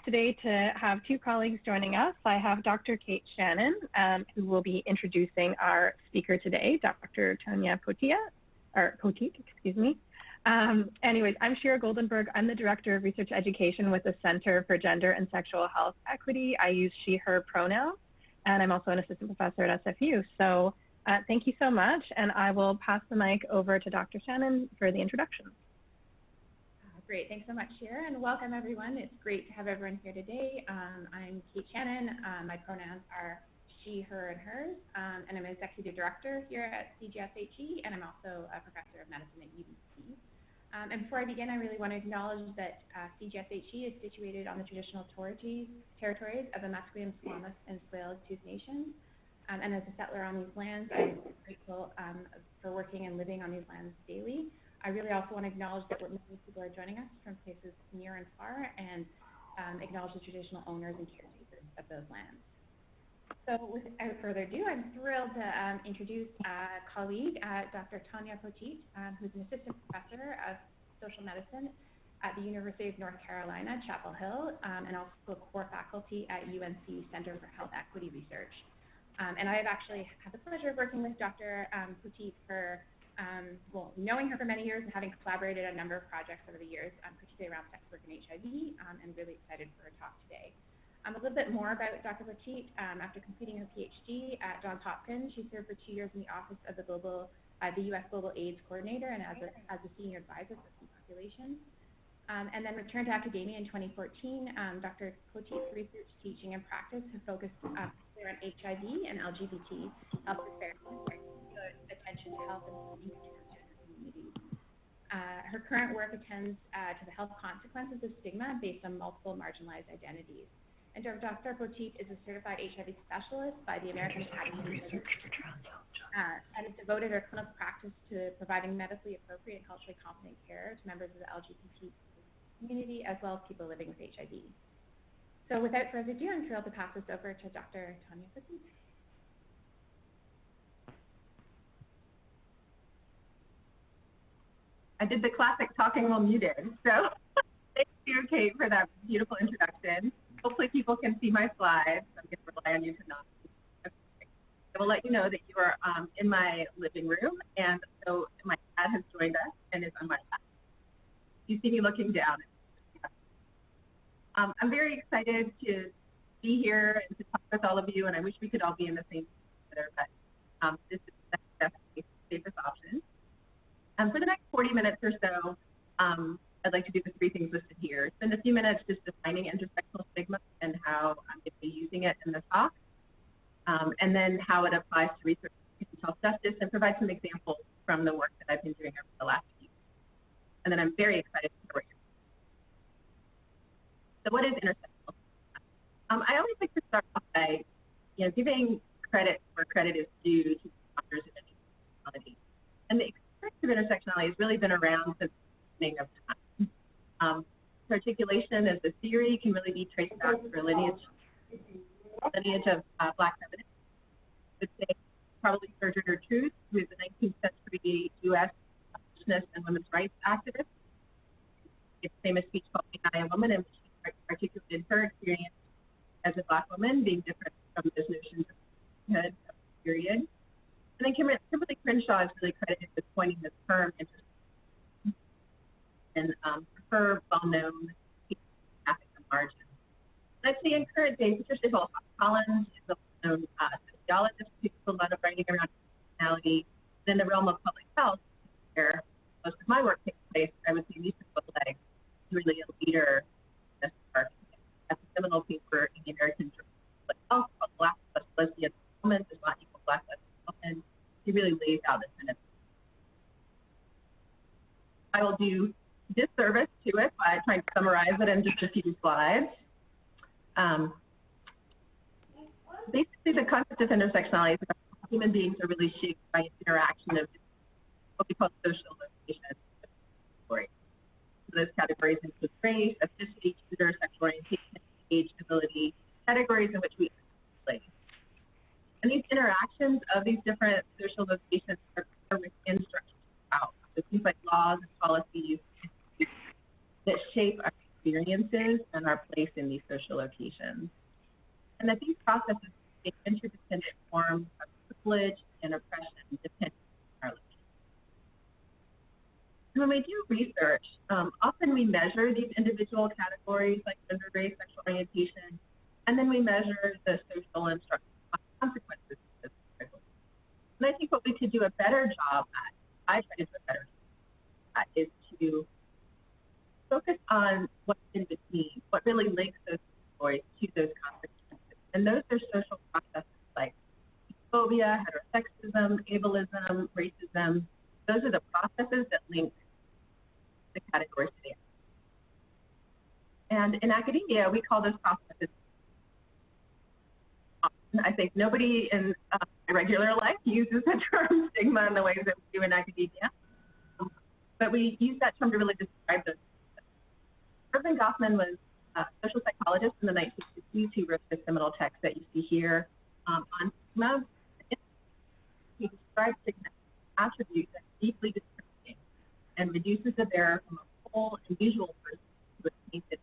today to have two colleagues joining us. I have Dr. Kate Shannon, who will be introducing our speaker today, Dr. Tonia Poteat, excuse me. Anyways, I'm Shira Goldenberg. I'm the Director of Research Education with the Center for Gender and Sexual Health Equity. I use she, her pronouns, and I'm also an assistant professor at SFU. So thank you so much, and I will pass the mic over to Dr. Shannon for the introduction. Great, thanks so much, Shira, and welcome everyone. It's great to have everyone here today. I'm Kate Shannon. My pronouns are she, her, and hers, and I'm an executive director here at CGSHE, and I'm also a professor of medicine at UNC. And before I begin, I really want to acknowledge that CGSHE is situated on the traditional territories of the Musqueam, Squamish, and Tsleil-Waututh Nations. And as a settler on these lands, I'm grateful for working and living on these lands daily. I really also want to acknowledge that many people are joining us from places near and far, and acknowledge the traditional owners and caretakers of those lands. So without further ado, I'm thrilled to introduce a colleague, Dr. Tonia Poteat, who's an assistant professor of social medicine at the University of North Carolina, Chapel Hill, and also a core faculty at UNC Center for Health Equity Research. And I have actually had the pleasure of working with Dr. Poteat for well, knowing her for many years and having collaborated on a number of projects over the years, particularly around sex work and HIV, and really excited for her talk today. A little bit more about Dr. Poteat. After completing her PhD at Johns Hopkins, she served for 2 years in the office of the U.S. Global AIDS Coordinator and as a senior advisor for key populations. And then returned to academia in 2014. Dr. Poteat's research, teaching, and practice have focused on HIV and LGBT health disparities, attention to health and transgender communities. Her current work attends to the health consequences of stigma based on multiple marginalized identities. And Dr. Poteat is a certified HIV specialist by the American Academy of and has devoted her clinical practice to providing medically appropriate and culturally competent care to members of the LGBT community as well as people living with HIV. So without further ado, I'm thrilled to pass this over to Dr. Tonia Poteat. I did the classic talking while muted, so thank you, Kate, for that beautiful introduction. Hopefully people can see my slides. I'm going to rely on you to not. Okay. I will let you know that you are in my living room, and so my dad has joined us and is on my lap. You see me looking down. I'm very excited to be here and to talk with all of you, and I wish we could all be in the same together, but this is definitely the safest option. For the next 40 minutes or so, I'd like to do the 3 things listed here. Spend a few minutes just defining intersectional stigma and how I'm going to be using it in the talk, and then how it applies to research in health justice, and provide some examples from the work that I've been doing over the last few years. And then I'm very excited to hear what you're. So what is intersectional? I always like to start off by giving credit where credit is due to the founders of intersectionality. And the experience of intersectionality has really been around since the beginning of time. Articulation as a theory can really be traced back to lineage of Black feminists. I would say probably Sojourner Truth, who is a 19th century U.S. abolitionist and women's rights activist. It's a famous speech called Ain't I a Woman, in which she articulated her experience as a Black woman being different from those notions of womanhood of the period. And then Kimberly Crenshaw is really credited with coining the term intersectional, and her well-known graphic on margin. And I'd say in current days, Patricia Hill Collins is a well-known sociologist who does a lot of writing around intersectionality. In the realm of public health, where most of my work takes place, I would say Lisa Boleg is really a leader in this part. That's a seminal paper in the American Journal of Public Health called Black plus Lesbian Woman does not equal Black lesbian woman. He really lays out this in it. I will do disservice to it by trying to summarize it in just a few slides. Basically, the concept of intersectionality is that human beings are really shaped by an interaction of what we call social location categories. So those categories include race, ethnicity, gender, sexual orientation, age, ability, categories in which we place. And these interactions of these different social locations are within structures out. So things like laws and policies that shape our experiences and our place in these social locations. And that these processes take interdependent forms of privilege and oppression depending on our location. And when we do research, often we measure these individual categories like gender, race, sexual orientation, and then we measure the social and structural consequences of this privilege. And I think what we could do a better job at, I try to do a better job at, is to focus on what's in between, what really links those categories to those consequences. And those are social processes like phobia, heterosexism, ableism, racism. Those are the processes that link the categories together. And in academia, we call those processes. I think nobody in regular life uses the term stigma in the ways that we do in academia. But we use that term to really describe those. Irving Goffman was a social psychologist in the 1960s who wrote the seminal text that you see here on stigma. He describes stigma as an attribute that's deeply discriminating and reduces the bearer from a whole and visual person to a tainted.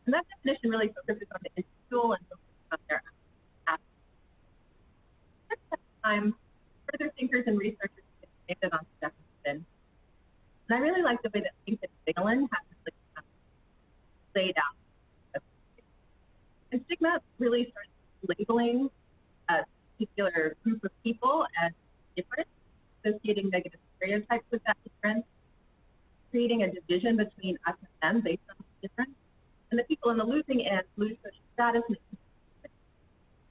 And that definition really focuses on the individual and focuses on their actions. At that time, further thinkers and researchers expanded on this definition. And I really like the way that Lincoln Phelan has laid out. And stigma really starts labeling a particular group of people as different, associating negative stereotypes with that difference, creating a division between us and them based on difference, and the people in the losing end lose social status.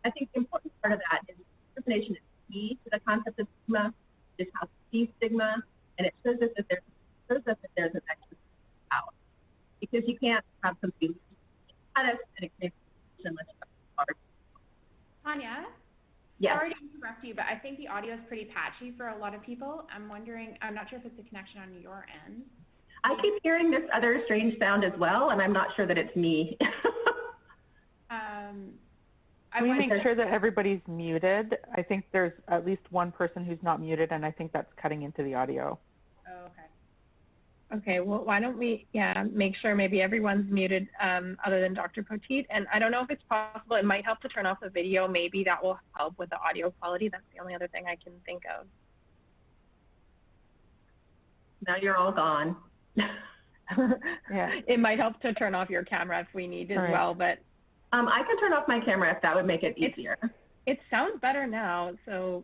I think the important part of that is discrimination is key to the concept of stigma. It's how to see stigma, and it shows us that there's an extra power. Because you can't have somebody status and it creates a much harder. Tonia? Yes. Sorry to interrupt you, but I think the audio is pretty patchy for a lot of people. I'm wondering, I'm not sure if it's a connection on your end. I keep hearing this other strange sound as well, and I'm not sure that it's me. I want to make sure that everybody's muted. I think there's at least one person who's not muted, and I think that's cutting into the audio. Oh, okay. Okay, well, why don't we, make sure maybe everyone's muted other than Dr. Poteat. And I don't know if it's possible. It might help to turn off the video. Maybe that will help with the audio quality. That's the only other thing I can think of. Now you're all gone. Yeah, it might help to turn off your camera if we need as well. But I can turn off my camera if that would make it easier. It sounds better now. So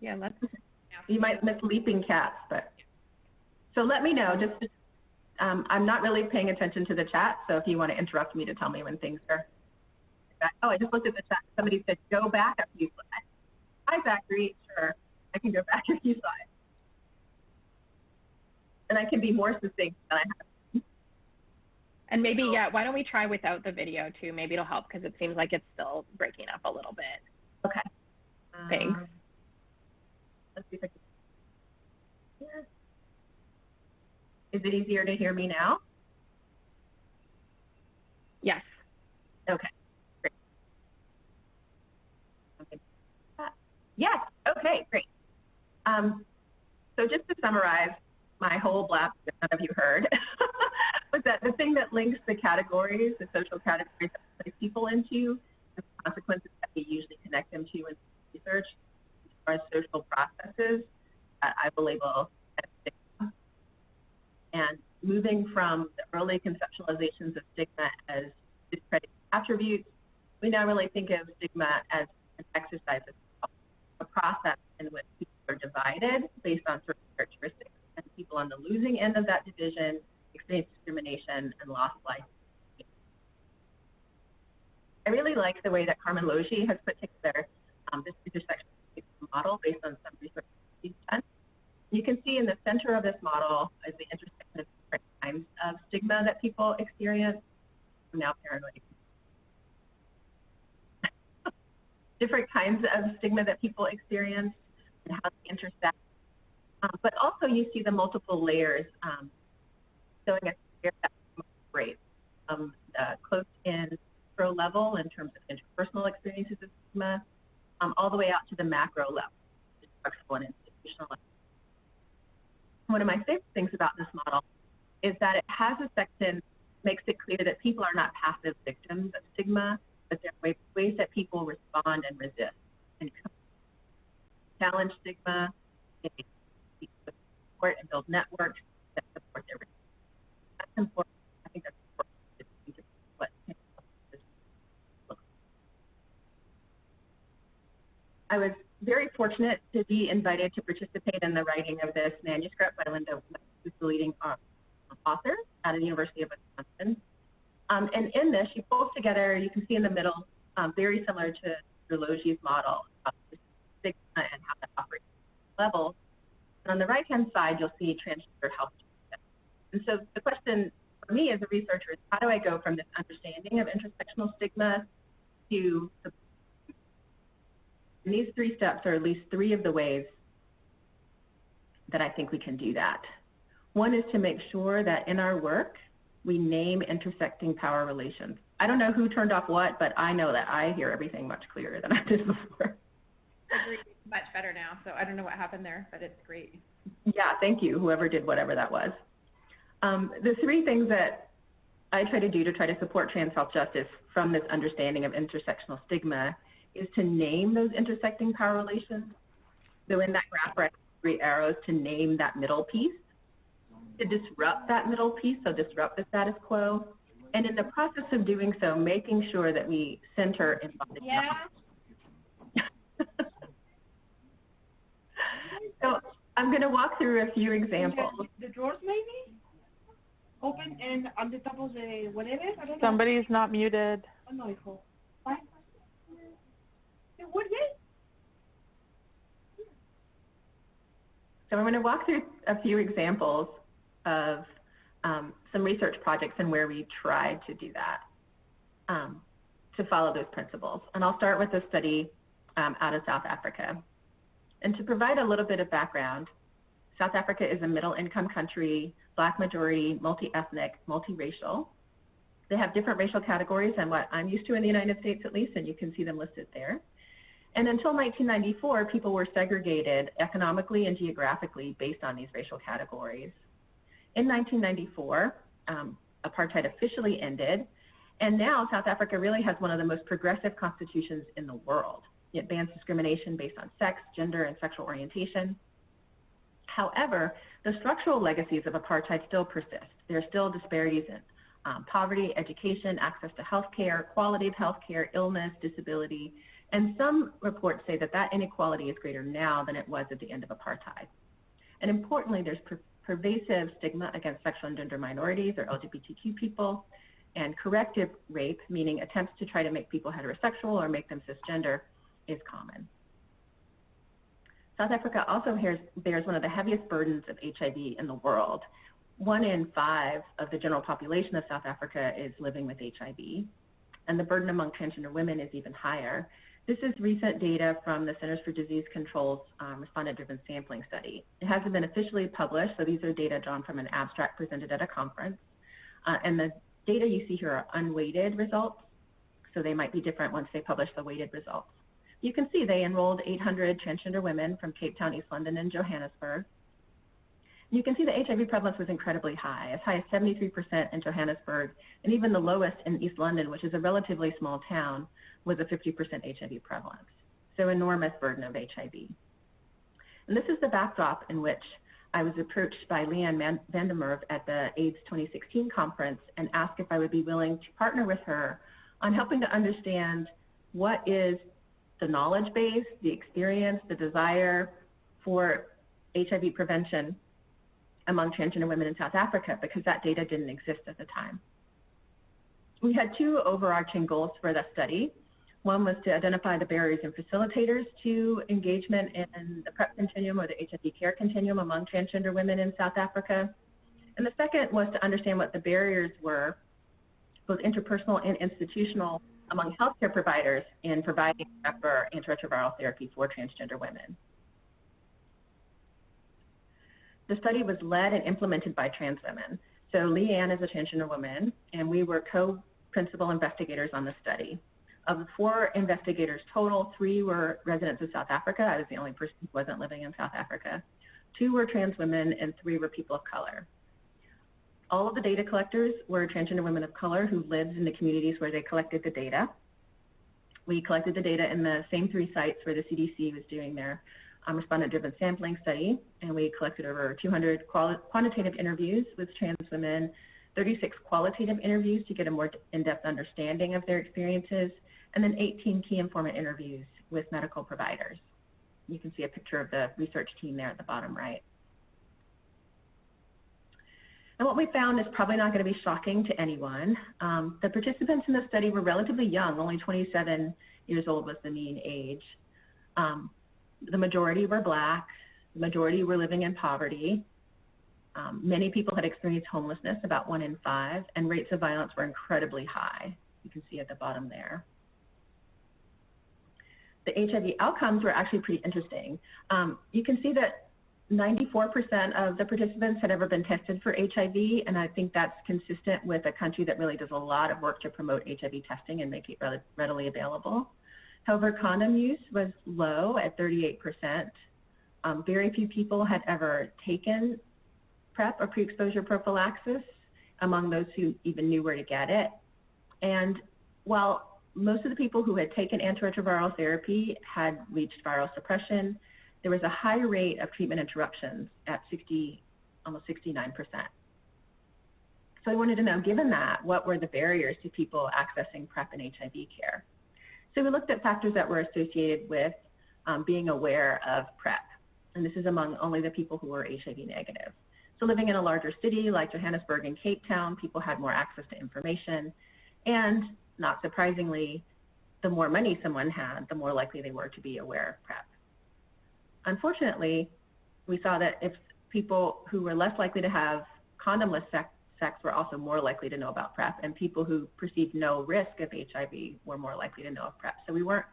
yeah, let's. You might miss leaping cats, but so let me know. Just I'm not really paying attention to the chat, so if you want to interrupt me to tell me when things are. Oh, I just looked at the chat. Somebody said go back a few slides. Hi, Zachary. Sure, I can go back a few slides, and I can be more succinct than I have. And maybe why don't we try without the video too? Maybe it'll help because it seems like it's still breaking up a little bit. Okay. Thanks. Let's see if I can hear. Is it easier to hear me now? Yes. Okay. Great. Yes. Okay. Great. So just to summarize my whole blab that none of you heard was that the thing that links the categories, the social categories that we place people into, the consequences that we usually connect them to in research, are social processes that I will label as stigma. And moving from the early conceptualizations of stigma as discredited attributes, we now really think of stigma as an exercise, a process in which people are divided based on certain characteristics, and people on the losing end of that division experience discrimination and lost life. I really like the way that Carmen Logi has put together this intersectional model based on some research she's done. You can see in the center of this model is the intersection of different kinds of stigma that people experience. I'm now paranoid. Different kinds of stigma that people experience and how they intersect. But also you see the multiple layers showing a that great from the close-in micro level in terms of interpersonal experiences of stigma, all the way out to the macro level, structural and institutional. One of my favorite things about this model is that it has a section makes it clear that people are not passive victims of stigma, but there are ways that people respond and resist and challenge stigma, support and build networks that support their resistance. That's important. I think that's important. What I was very fortunate to be invited to participate in the writing of this manuscript by Linda, who's the leading author at the University of Wisconsin. And in this, she pulls together, you can see in the middle, very similar to Berlogie's model of stigma and how that operates at level. And on the right-hand side, you'll see transgender health. And so the question for me as a researcher is, how do I go from this understanding of intersectional stigma to the. And these 3 steps are at least 3 of the ways that I think we can do that. One is to make sure that in our work, we name intersecting power relations. I don't know who turned off what, but I know that I hear everything much clearer than I did before. Agreed. Much better now, so I don't know what happened there, but it's great. Yeah, thank you, whoever did whatever that was. The 3 things that I try to do to try to support trans health justice from this understanding of intersectional stigma is to name those intersecting power relations. So in that graph, I have 3 arrows to name that middle piece, to disrupt that middle piece, so disrupt the status quo. And in the process of doing so, making sure that we center embodied knowledge. So I'm going to walk through a few examples. The drawers maybe? Open and on the top of the whatever? I don't know. Somebody's not muted. Oh, no, hijo. Why? What is it? So I'm going to walk through a few examples of some research projects and where we tried to do that, to follow those principles. And I'll start with a study out of South Africa. And to provide a little bit of background, South Africa is a middle-income country, Black majority, multi-ethnic, multiracial. They have different racial categories than what I'm used to in the United States, at least, and you can see them listed there. And until 1994, people were segregated economically and geographically based on these racial categories. In 1994, apartheid officially ended, and now South Africa really has one of the most progressive constitutions in the world. It bans discrimination based on sex, gender, and sexual orientation. However, the structural legacies of apartheid still persist. There are still disparities in poverty, education, access to health care, quality of health care, illness, disability, and some reports say that that inequality is greater now than it was at the end of apartheid. And importantly, there's pervasive stigma against sexual and gender minorities or LGBTQ people, and corrective rape, meaning attempts to try to make people heterosexual or make them cisgender, is common. South Africa also bears one of the heaviest burdens of HIV in the world. 1 in 5 of the general population of South Africa is living with HIV, and the burden among transgender women is even higher. This is recent data from the Centers for Disease Control's respondent-driven sampling study. It hasn't been officially published, so these are data drawn from an abstract presented at a conference. And the data you see here are unweighted results, so they might be different once they publish the weighted results. You can see they enrolled 800 transgender women from Cape Town, East London, and Johannesburg. You can see the HIV prevalence was incredibly high as 73% in Johannesburg, and even the lowest in East London, which is a relatively small town, was a 50% HIV prevalence. So enormous burden of HIV. And this is the backdrop in which I was approached by Leanne Vandermerve at the AIDS 2016 conference and asked if I would be willing to partner with her on helping to understand what is the knowledge base, the experience, the desire for HIV prevention among transgender women in South Africa, because that data didn't exist at the time. We had 2 overarching goals for the study. One was to identify the barriers and facilitators to engagement in the PrEP continuum or the HIV care continuum among transgender women in South Africa. And the second was to understand what the barriers were, both interpersonal and institutional, among healthcare providers in providing PrEP or antiretroviral therapy for transgender women. The study was led and implemented by trans women. So Leanne is a transgender woman, and we were co-principal investigators on the study. Of the 4 investigators total, 3 were residents of South Africa. I was the only person who wasn't living in South Africa. 2 were trans women, and 3 were people of color. All of the data collectors were transgender women of color who lived in the communities where they collected the data. We collected the data in the same 3 sites where the CDC was doing their respondent-driven sampling study, and we collected over 200 quantitative interviews with trans women, 36 qualitative interviews to get a more in-depth understanding of their experiences, and then 18 key informant interviews with medical providers. You can see a picture of the research team there at the bottom right. And what we found is probably not going to be shocking to anyone. The participants in the study were relatively young, only 27 years old was the mean age. The majority were Black, the majority were living in poverty. Many people had experienced homelessness, about 1 in 5, and rates of violence were incredibly high. You can see at the bottom there. The HIV outcomes were actually pretty interesting. You can see that 94% of the participants had ever been tested for HIV, and I think that's consistent with a country that really does a lot of work to promote HIV testing and make it readily available. However, condom use was low at 38%. Very few people had ever taken PrEP or pre-exposure prophylaxis among those who even knew where to get it. And while most of the people who had taken antiretroviral therapy had reached viral suppression, there was a high rate of treatment interruptions at almost 69%. So I wanted to know, given that, what were the barriers to people accessing PrEP and HIV care? So we looked at factors that were associated with being aware of PrEP, and this is among only the people who were HIV negative. So living in a larger city like Johannesburg and Cape Town, people had more access to information, and not surprisingly, the more money someone had, the more likely they were to be aware of PrEP. Unfortunately, we saw that if people who were less likely to have condomless sex were also more likely to know about PrEP, and people who perceived no risk of HIV were more likely to know of PrEP. So we weren't,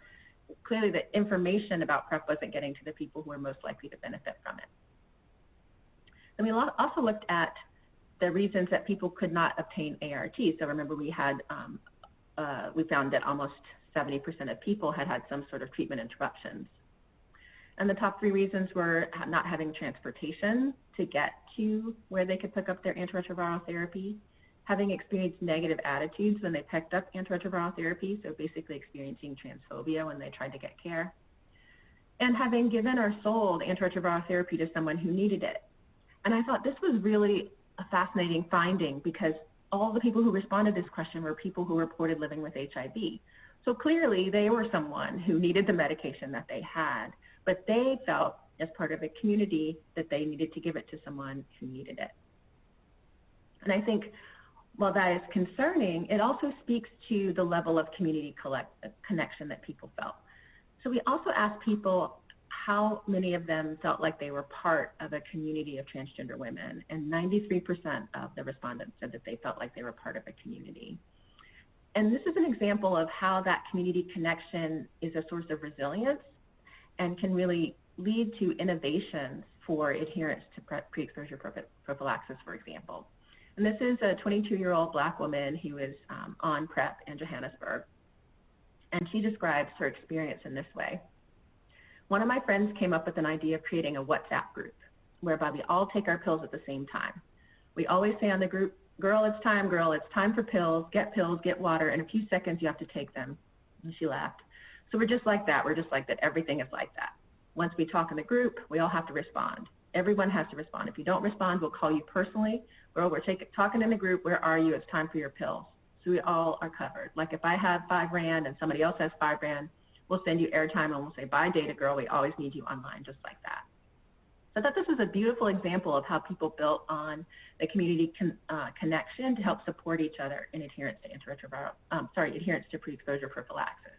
clearly the information about PrEP wasn't getting to the people who were most likely to benefit from it. And we also looked at the reasons that people could not obtain ART. So remember, we had, we found that almost 70% of people had had some sort of treatment interruptions. And the top 3 reasons were not having transportation to get to where they could pick up their antiretroviral therapy, having experienced negative attitudes when they picked up antiretroviral therapy, so basically experiencing transphobia when they tried to get care, and having given or sold antiretroviral therapy to someone who needed it. And I thought this was really a fascinating finding because all the people who responded to this question were people who reported living with HIV. So clearly they were someone who needed the medication that they had, but they felt as part of a community that they needed to give it to someone who needed it. And I think while that is concerning, it also speaks to the level of community connection that people felt. So we also asked people how many of them felt like they were part of a community of transgender women, and 93% of the respondents said that they felt like they were part of a community. And this is an example of how that community connection is a source of resilience and can really lead to innovations for adherence to pre-exposure prophylaxis, for example. And this is a 22-year-old Black woman who is on PrEP in Johannesburg, and she describes her experience in this way. One of my friends came up with an idea of creating a WhatsApp group whereby we all take our pills at the same time. We always say on the group, girl, it's time for pills, get water, in a few seconds you have to take them. And she laughed. So we're just like that. We're just like that. Everything is like that. Once we talk in the group, we all have to respond. Everyone has to respond. If you don't respond, we'll call you personally. Girl, we're talking in the group. Where are you? It's time for your pills. So we all are covered. Like if I have 5 Rand and somebody else has 5 Rand, we'll send you airtime and we'll say, bye, data girl. We always need you online, just like that. So I thought this was a beautiful example of how people built on the community connection to help support each other in adherence to adherence to pre-exposure prophylaxis.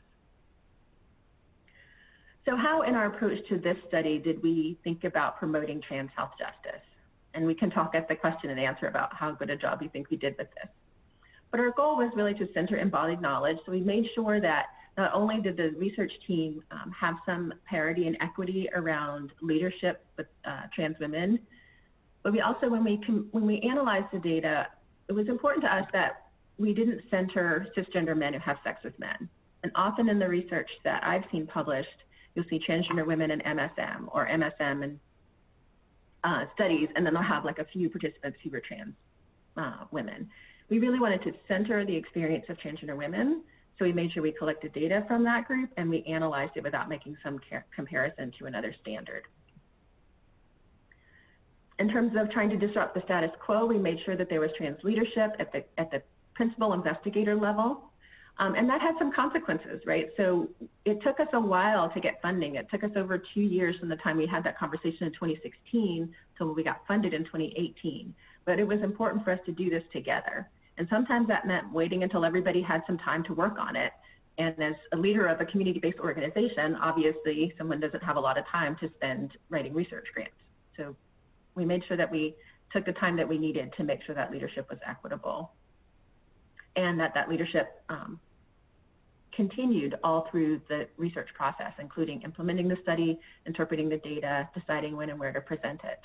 So how in our approach to this study did we think about promoting trans health justice? And we can talk at the question and answer about how good a job we think we did with this. But our goal was really to center embodied knowledge. So we made sure that not only did the research team have some parity and equity around leadership with trans women, but we also, when we analyzed the data, it was important to us that we didn't center cisgender men who have sex with men. And often in the research that I've seen published, you'll see transgender women in MSM or MSM in studies, and then they'll have like a few participants who were trans. women. We really wanted to center the experience of transgender women, so we made sure we collected data from that group and we analyzed it without making some comparison to another standard. In terms of trying to disrupt the status quo, we made sure that there was trans leadership at the principal investigator level. And that had some consequences, right? So it took us a while to get funding. It took us over 2 years from the time we had that conversation in 2016 till we got funded in 2018. But it was important for us to do this together. And sometimes that meant waiting until everybody had some time to work on it. And as a leader of a community-based organization, obviously someone doesn't have a lot of time to spend writing research grants. So we made sure that we took the time that we needed to make sure that leadership was equitable and that leadership continued all through the research process, including implementing the study, interpreting the data, deciding when and where to present it.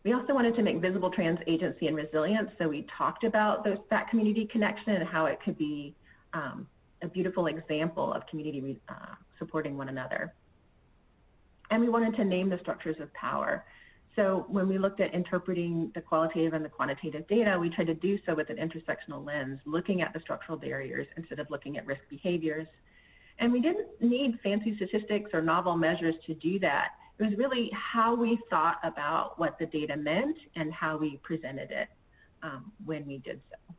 We also wanted to make visible trans agency and resilience, so we talked about that community connection and how it could be a beautiful example of community supporting one another. And we wanted to name the structures of power. So when we looked at interpreting the qualitative and the quantitative data, we tried to do so with an intersectional lens, looking at the structural barriers instead of looking at risk behaviors. And we didn't need fancy statistics or novel measures to do that. It was really how we thought about what the data meant and how we presented it when we did so.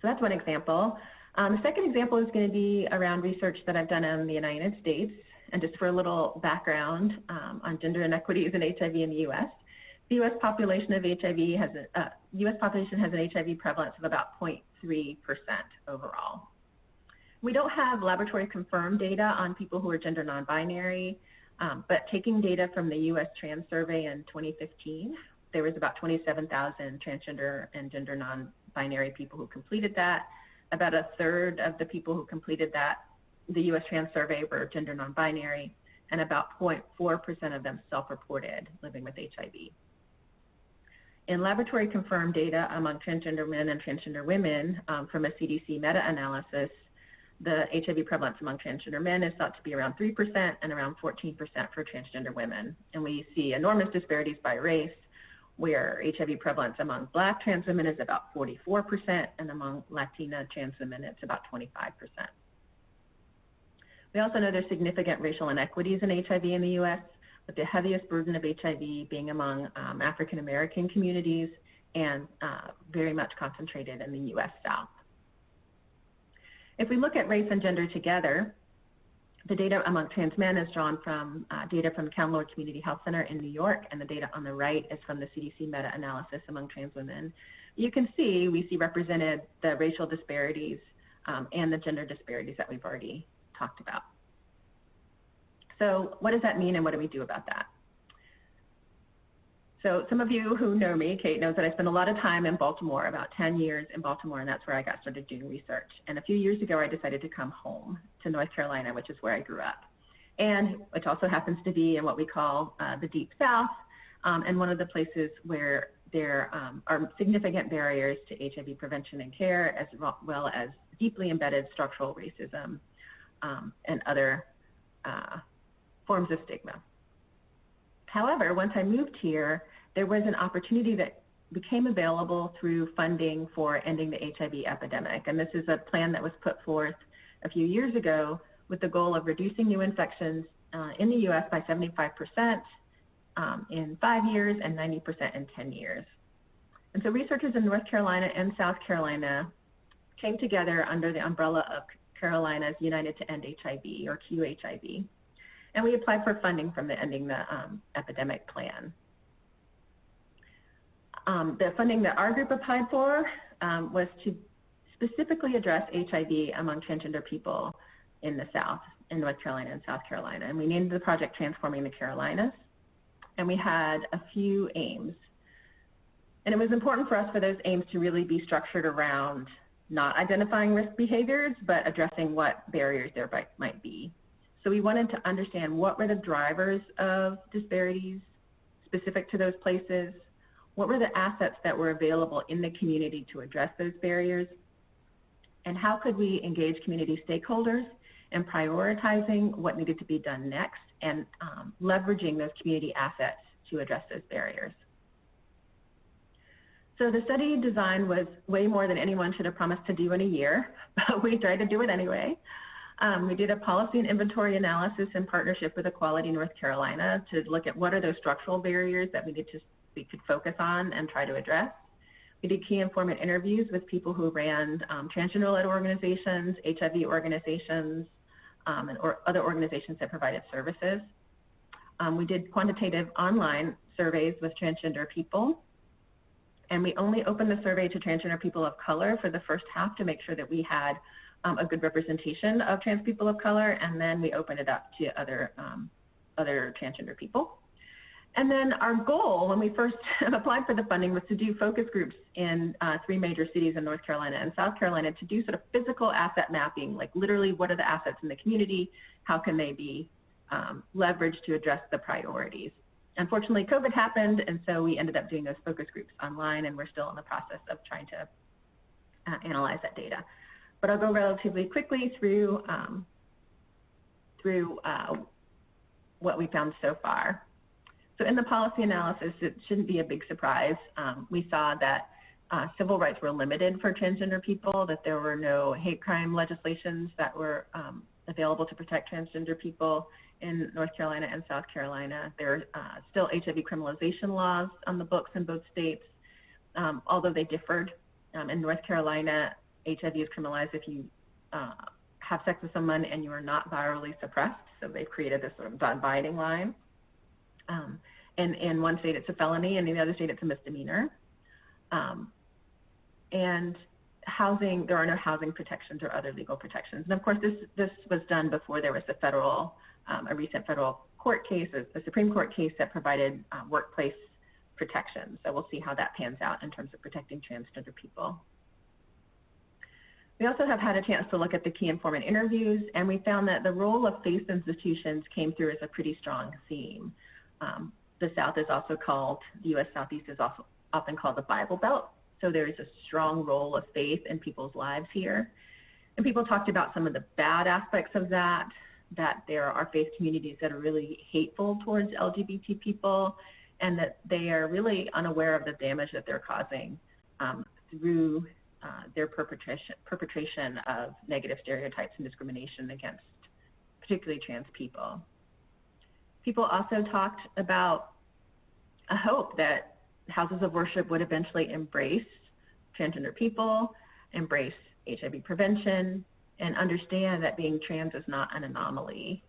So that's one example. The second example is going to be around research that I've done in the United States. And just for a little background on gender inequities and HIV in the U.S., the U.S. population of HIV has U.S. population has an HIV prevalence of about 0.3% overall. We don't have laboratory confirmed data on people who are gender non-binary, but taking data from the U.S. Trans Survey in 2015, there was about 27,000 transgender and gender non-binary people who completed that. About a third of the people who completed that, the U.S. Trans Survey, were gender non-binary, and about 0.4% of them self-reported living with HIV. In laboratory confirmed data among transgender men and transgender women from a CDC meta-analysis, the HIV prevalence among transgender men is thought to be around 3% and around 14% for transgender women. And we see enormous disparities by race, where HIV prevalence among Black trans women is about 44%, and among Latina trans women it's about 25%. We also know there's significant racial inequities in HIV in the U.S., with the heaviest burden of HIV being among African American communities and very much concentrated in the U.S. South. If we look at race and gender together, the data among trans men is drawn from data from Callen-Lorde Community Health Center in New York, and the data on the right is from the CDC meta-analysis among trans women. You can see, we see represented the racial disparities and the gender disparities that we've already talked about. So what does that mean and what do we do about that? So some of you who know me, Kate knows that I spent a lot of time in Baltimore, about 10 years in Baltimore, and that's where I got started doing research. And a few years ago, I decided to come home to North Carolina, which is where I grew up, and which also happens to be in what we call the Deep South, and one of the places where there are significant barriers to HIV prevention and care, as well as deeply embedded structural racism and other forms of stigma. However, once I moved here, there was an opportunity that became available through funding for ending the HIV epidemic. And this is a plan that was put forth a few years ago with the goal of reducing new infections in the U.S. by 75% in 5 years and 90% in 10 years. And so researchers in North Carolina and South Carolina came together under the umbrella of Carolina's United to End HIV, or QHIV. And we applied for funding from the Ending the Epidemic plan. The funding that our group applied for was to specifically address HIV among transgender people in the South, in North Carolina and South Carolina. And we named the project Transforming the Carolinas. And we had a few aims. And it was important for us for those aims to really be structured around not identifying risk behaviors, but addressing what barriers there might be. So we wanted to understand what were the drivers of disparities specific to those places, what were the assets that were available in the community to address those barriers, and how could we engage community stakeholders in prioritizing what needed to be done next and leveraging those community assets to address those barriers. So the study design was way more than anyone should have promised to do in a year, but we tried to do it anyway. We did a policy and inventory analysis in partnership with Equality North Carolina to look at what are those structural barriers that we could focus on and try to address. We did key informant interviews with people who ran transgender-led organizations, HIV organizations, or other organizations that provided services. We did quantitative online surveys with transgender people. And we only opened the survey to transgender people of color for the first half to make sure that we had a good representation of trans people of color, and then we opened it up to other transgender people. And then our goal when we first applied for the funding was to do focus groups in 3 major cities in North Carolina and South Carolina to do sort of physical asset mapping, like literally what are the assets in the community, how can they be leveraged to address the priorities. Unfortunately, COVID happened, and so we ended up doing those focus groups online, and we're still in the process of trying to analyze that data. But I'll go relatively quickly through what we found so far. So in the policy analysis, it shouldn't be a big surprise. We saw that civil rights were limited for transgender people, that there were no hate crime legislations that were available to protect transgender people in North Carolina and South Carolina. There are still HIV criminalization laws on the books in both states, although they differed. In North Carolina, HIV is criminalized if you have sex with someone and you are not virally suppressed, so they've created this sort of dividing line. In one state it's a felony, and in the other state it's a misdemeanor. And housing, there are no housing protections or other legal protections. And of course this was done before there was a recent federal court case, a Supreme Court case that provided workplace protection. So we'll see how that pans out in terms of protecting transgender people. We also have had a chance to look at the key informant interviews, and we found that the role of faith institutions came through as a pretty strong theme. The South is also called, the U.S. Southeast is also often called the Bible Belt, so there is a strong role of faith in people's lives here. And people talked about some of the bad aspects of that there are faith communities that are really hateful towards LGBT people, and that they are really unaware of the damage that they're causing through their perpetration of negative stereotypes and discrimination against particularly trans people. People also talked about a hope that houses of worship would eventually embrace transgender people, embrace HIV prevention, and understand that being trans is not an anomaly.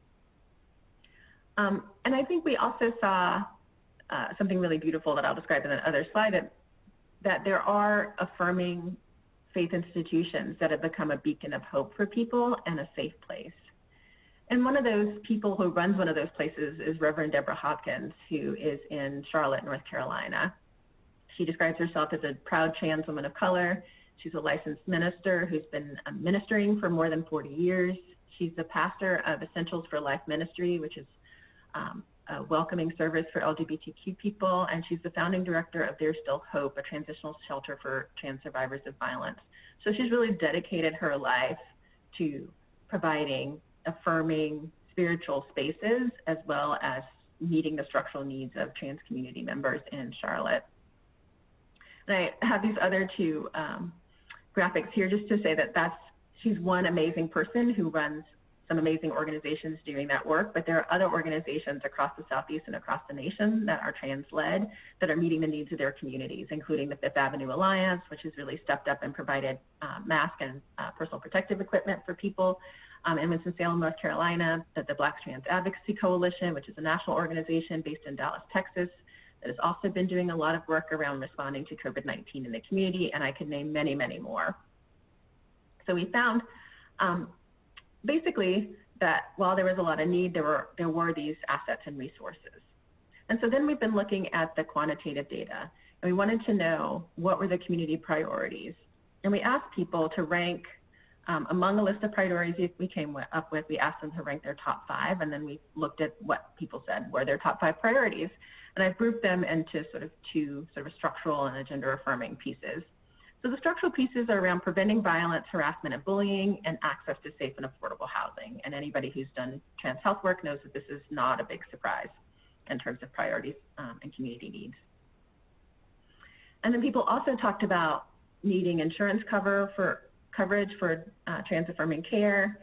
And I think we also saw something really beautiful that I'll describe in the other slide, that there are affirming faith institutions that have become a beacon of hope for people and a safe place. And one of those people who runs one of those places is Rev Deborah Hopkins, who is in Charlotte, North Carolina. She describes herself as a proud trans woman of color. She's a licensed minister who's been ministering for more than 40 years. She's the pastor of Essentials for Life Ministry, which is a welcoming service for LGBTQ people, and she's the founding director of There's Still Hope, a transitional shelter for trans survivors of violence. So she's really dedicated her life to providing affirming spiritual spaces as well as meeting the structural needs of trans community members in Charlotte. And I have these other two graphics here just to say that she's one amazing person who runs some amazing organizations doing that work, but there are other organizations across the Southeast and across the nation that are trans-led that are meeting the needs of their communities, including the Fifth Avenue Alliance, which has really stepped up and provided mask and personal protective equipment for people. In Winston-Salem, North Carolina, the Black Trans Advocacy Coalition, which is a national organization based in Dallas, Texas, that has also been doing a lot of work around responding to COVID-19 in the community, and I could name many, many more. So we found basically that while there was a lot of need, there were these assets and resources. And so then we've been looking at the quantitative data, and we wanted to know what were the community priorities. And we asked people to rank among a list of priorities we came up with. We asked them to rank their top 5, and then we looked at what people said were their top 5 priorities. And I've grouped them into two structural and gender affirming pieces. So the structural pieces are around preventing violence, harassment, and bullying, and access to safe and affordable housing. And anybody who's done trans health work knows that this is not a big surprise in terms of priorities and community needs. And then people also talked about needing insurance coverage for trans-affirming care,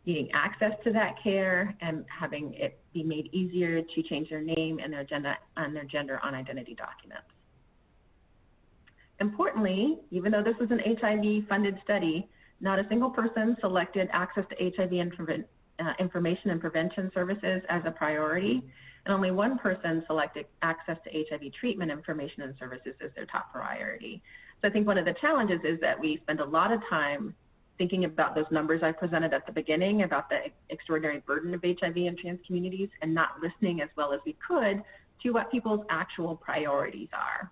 needing access to that care, and having it be made easier to change their name and their gender on identity documents. Importantly, even though this was an HIV-funded study, not a single person selected access to HIV information and prevention services as a priority, and only one person selected access to HIV treatment information and services as their top priority. So I think one of the challenges is that we spend a lot of time thinking about those numbers I presented at the beginning about the extraordinary burden of HIV in trans communities and not listening as well as we could to what people's actual priorities are.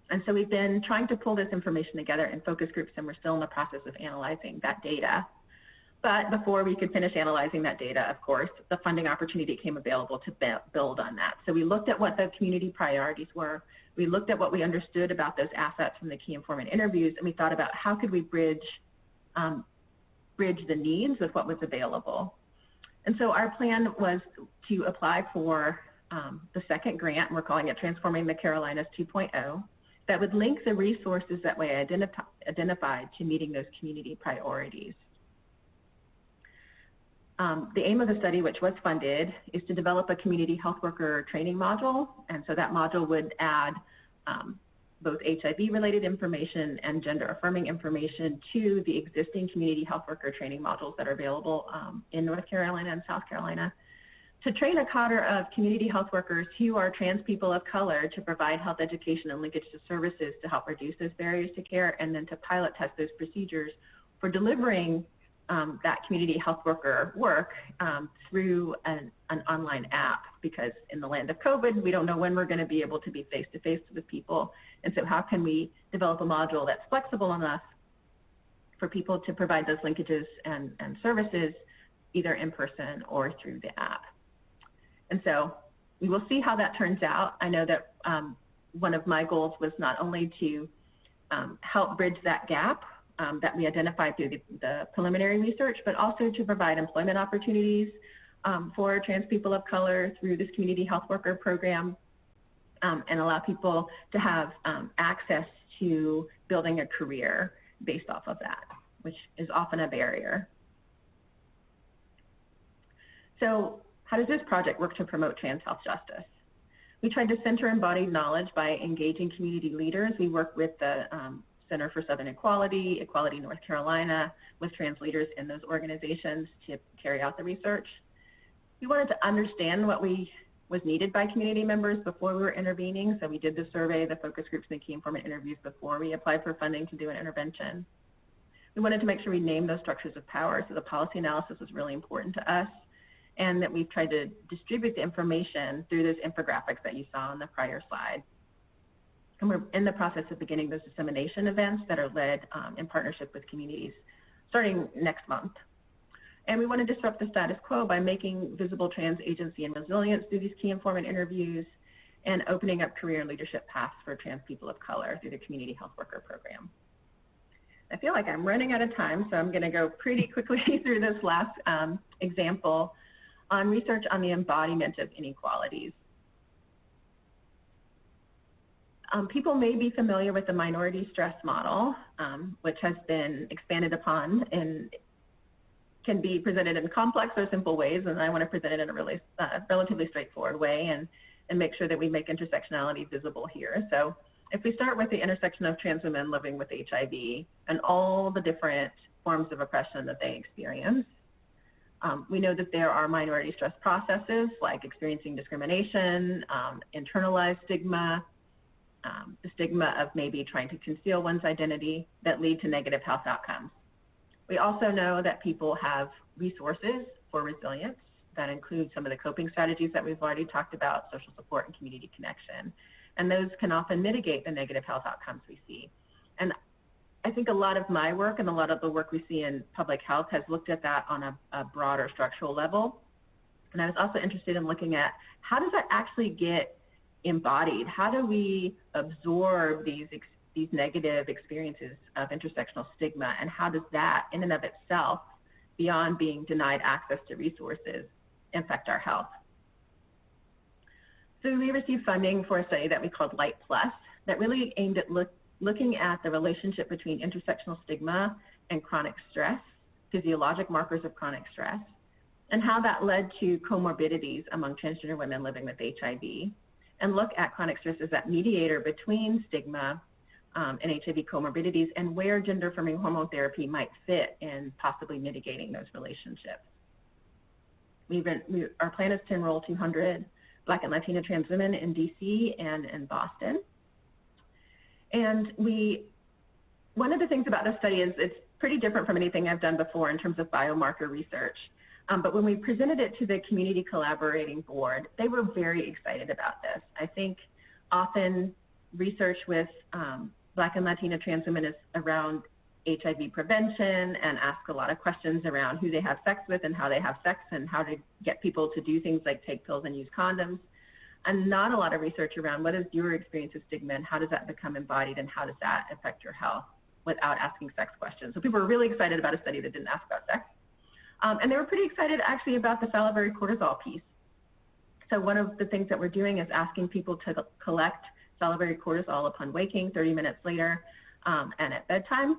And so we've been trying to pull this information together in focus groups, and we're still in the process of analyzing that data. But before we could finish analyzing that data, of course, the funding opportunity came available to build on that. So we looked at what the community priorities were. We looked at what we understood about those assets from the key informant interviews, and we thought about how could we bridge the needs with what was available. And so our plan was to apply for the second grant, we're calling it Transforming the Carolinas 2.0, that would link the resources that we identified to meeting those community priorities. The aim of the study, which was funded, is to develop a community health worker training module, and so that module would add both HIV-related information and gender-affirming information to the existing community health worker training modules that are available in North Carolina and South Carolina, to train a cadre of community health workers who are trans people of color to provide health education and linkage to services to help reduce those barriers to care, and then to pilot test those procedures for delivering that community health worker work through an online app, because in the land of COVID, we don't know when we're going to be able to be face-to-face with people. And so how can we develop a module that's flexible enough for people to provide those linkages and services either in person or through the app? And so we will see how that turns out. I know that one of my goals was not only to help bridge that gap that we identified through the preliminary research, but also to provide employment opportunities for trans people of color through this community health worker program, and allow people to have access to building a career based off of that, which is often a barrier. So how does this project work to promote trans health justice? We tried to center embodied knowledge by engaging community leaders. We work with the Center for Southern Equality, Equality North Carolina, with trans leaders in those organizations to carry out the research. We wanted to understand what was needed by community members before we were intervening, so we did the survey, the focus groups, and the key informant interviews before we applied for funding to do an intervention. We wanted to make sure we named those structures of power, so the policy analysis was really important to us, and that we've tried to distribute the information through those infographics that you saw on the prior slide. And we're in the process of beginning those dissemination events that are led in partnership with communities starting next month. And we want to disrupt the status quo by making visible trans agency and resilience through these key informant interviews and opening up career and leadership paths for trans people of color through the community health worker program. I feel like I'm running out of time, so I'm going to go pretty quickly through this last example on research on the embodiment of inequalities. People may be familiar with the minority stress model, which has been expanded upon and can be presented in complex or simple ways, and I want to present it in a really relatively straightforward way and make sure that we make intersectionality visible here. So if we start with the intersection of trans women living with HIV and all the different forms of oppression that they experience, we know that there are minority stress processes like experiencing discrimination, internalized stigma, the stigma of maybe trying to conceal one's identity that lead to negative health outcomes. We also know that people have resources for resilience that include some of the coping strategies that we've already talked about, social support and community connection. And those can often mitigate the negative health outcomes we see. And I think a lot of my work and a lot of the work we see in public health has looked at that on a broader structural level. And I was also interested in looking at how does that actually get embodied? How do we absorb these negative experiences of intersectional stigma, and how does that in and of itself, beyond being denied access to resources, affect our health? So we received funding for a study that we called Light Plus that really aimed at looking at the relationship between intersectional stigma and chronic stress, physiologic markers of chronic stress, and how that led to comorbidities among transgender women living with HIV, and look at chronic stress as that mediator between stigma and HIV comorbidities, and where gender-affirming hormone therapy might fit in possibly mitigating those relationships. Our plan is to enroll 200 Black and Latina trans women in DC and in Boston. And one of the things about this study is it's pretty different from anything I've done before in terms of biomarker research. But when we presented it to the Community Collaborating Board, they were very excited about this. I think often research with Black and Latina trans women is around HIV prevention and ask a lot of questions around who they have sex with and how they have sex and how to get people to do things like take pills and use condoms. And not a lot of research around what is your experience of stigma and how does that become embodied and how does that affect your health without asking sex questions. So people were really excited about a study that didn't ask about sex. And they were pretty excited actually about the salivary cortisol piece. So one of the things that we're doing is asking people to collect salivary cortisol upon waking 30 minutes later and at bedtime.